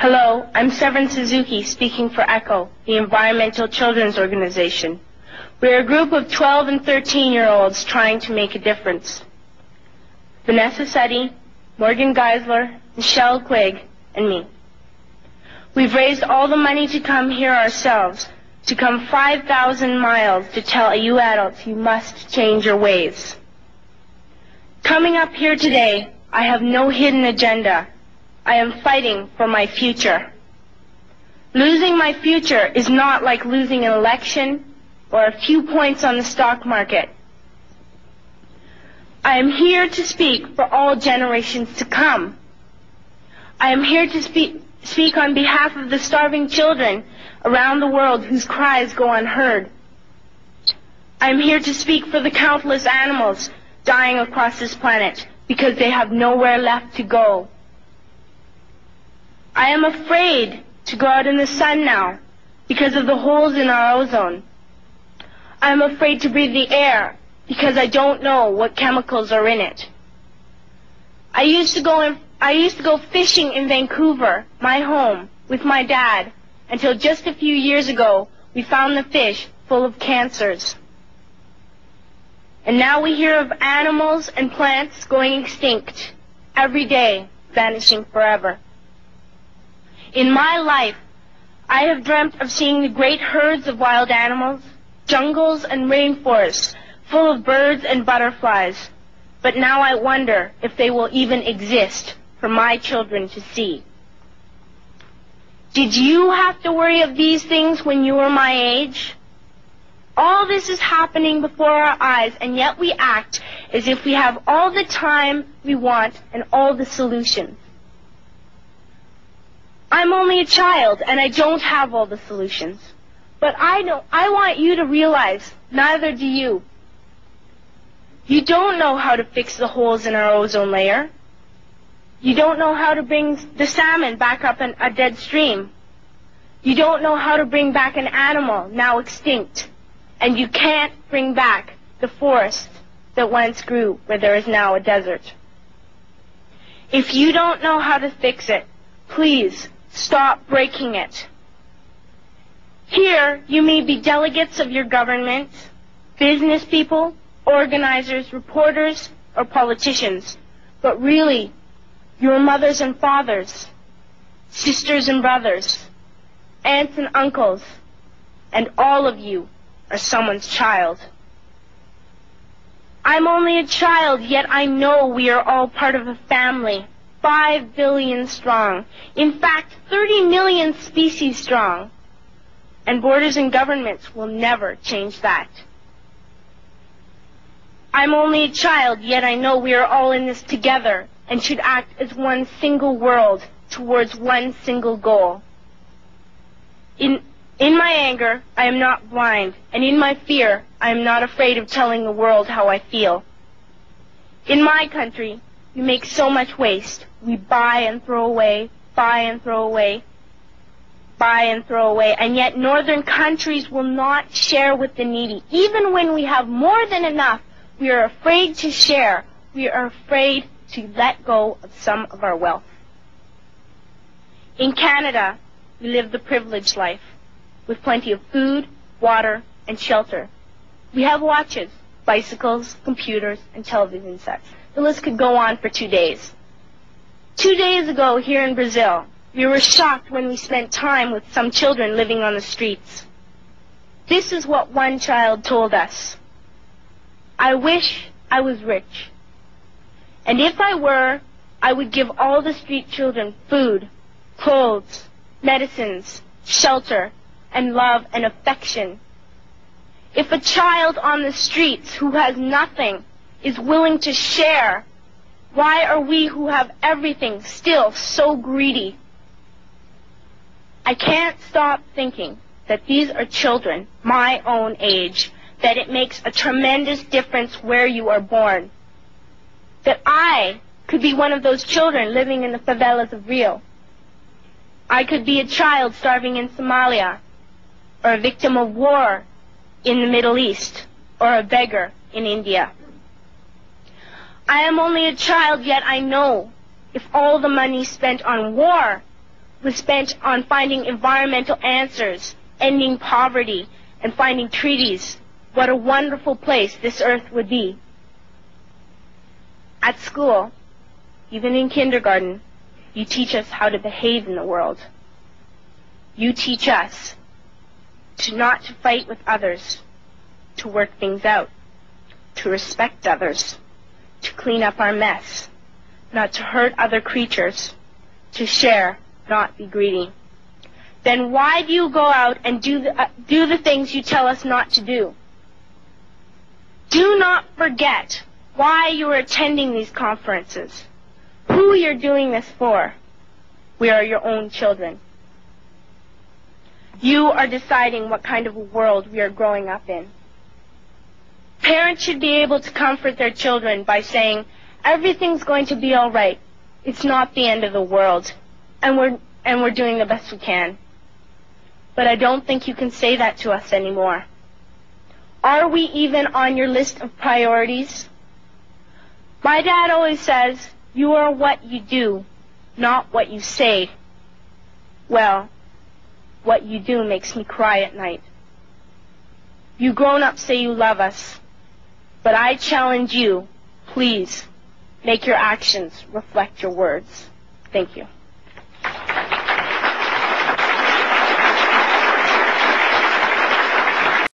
Hello, I'm Severin Suzuki speaking for ECHO, the Environmental Children's Organization. We're a group of 12 and 13-year-olds trying to make a difference. Vanessa Seti, Morgan Geisler, Michelle Quigg, and me. We've raised all the money to come here ourselves, to come 5,000 miles to tell you adults you must change your ways. Coming up here today, I have no hidden agenda. I am fighting for my future. Losing my future is not like losing an election or a few points on the stock market. I am here to speak for all generations to come. I am here to speak on behalf of the starving children around the world whose cries go unheard. I am here to speak for the countless animals dying across this planet because they have nowhere left to go. I am afraid to go out in the sun now because of the holes in our ozone. I am afraid to breathe the air because I don't know what chemicals are in it. I used to go fishing in Vancouver, my home, with my dad, until just a few years ago we found the fish full of cancers. And now we hear of animals and plants going extinct, every day vanishing forever. In my life, I have dreamt of seeing the great herds of wild animals, jungles and rainforests full of birds and butterflies, but now I wonder if they will even exist for my children to see. Did you have to worry of these things when you were my age? All this is happening before our eyes, and yet we act as if we have all the time we want and all the solutions. I'm only a child, and I don't have all the solutions. But I want you to realize, neither do you. You don't know how to fix the holes in our ozone layer. You don't know how to bring the salmon back up in a dead stream. You don't know how to bring back an animal now extinct. And you can't bring back the forest that once grew where there is now a desert. If you don't know how to fix it, please stop breaking it. Here, you may be delegates of your government, business people, organizers, reporters, or politicians, but really, your mothers and fathers, sisters and brothers, aunts and uncles, and all of you are someone's child. I'm only a child, yet I know we are all part of a family, 5 billion strong. In fact, 30 million species strong. And borders and governments will never change that. I'm only a child, yet I know we are all in this together and should act as one single world towards one single goal. In my anger, I am not blind, and in my fear, I am not afraid of telling the world how I feel. In my country, we make so much waste. We buy and throw away, buy and throw away, buy and throw away, and yet northern countries will not share with the needy. Even when we have more than enough, we are afraid to share. We are afraid to let go of some of our wealth. In Canada, we live the privileged life, with plenty of food, water, and shelter. We have watches, bicycles, computers, and television sets. The list could go on for 2 days. 2 days ago, here in Brazil, we were shocked when we spent time with some children living on the streets. This is what one child told us. I wish I was rich. And if I were, I would give all the street children food, clothes, medicines, shelter, and love and affection. If a child on the streets who has nothing is willing to share, why are we who have everything still so greedy? I can't stop thinking that these are children my own age, that it makes a tremendous difference where you are born. That I could be one of those children living in the favelas of Rio. I could be a child starving in Somalia, or a victim of war in the Middle East, or a beggar in India. I am only a child, yet I know if all the money spent on war was spent on finding environmental answers, ending poverty, and finding treaties, what a wonderful place this earth would be. At school, even in kindergarten, you teach us how to behave in the world. You teach us not to fight with others, to work things out, to respect others, to clean up our mess, not to hurt other creatures, to share, not be greedy. Then why do you go out and do the things you tell us not to do? Do not forget why you are attending these conferences, who you're doing this for. We are your own children. You are deciding what kind of a world we are growing up in. Parents should be able to comfort their children by saying, everything's going to be all right. It's not the end of the world, and we're doing the best we can. But I don't think you can say that to us anymore. Are we even on your list of priorities? My dad always says, you are what you do, not what you say. Well, what you do makes me cry at night. You grown-ups say you love us, but I challenge you, please, make your actions reflect your words. Thank you.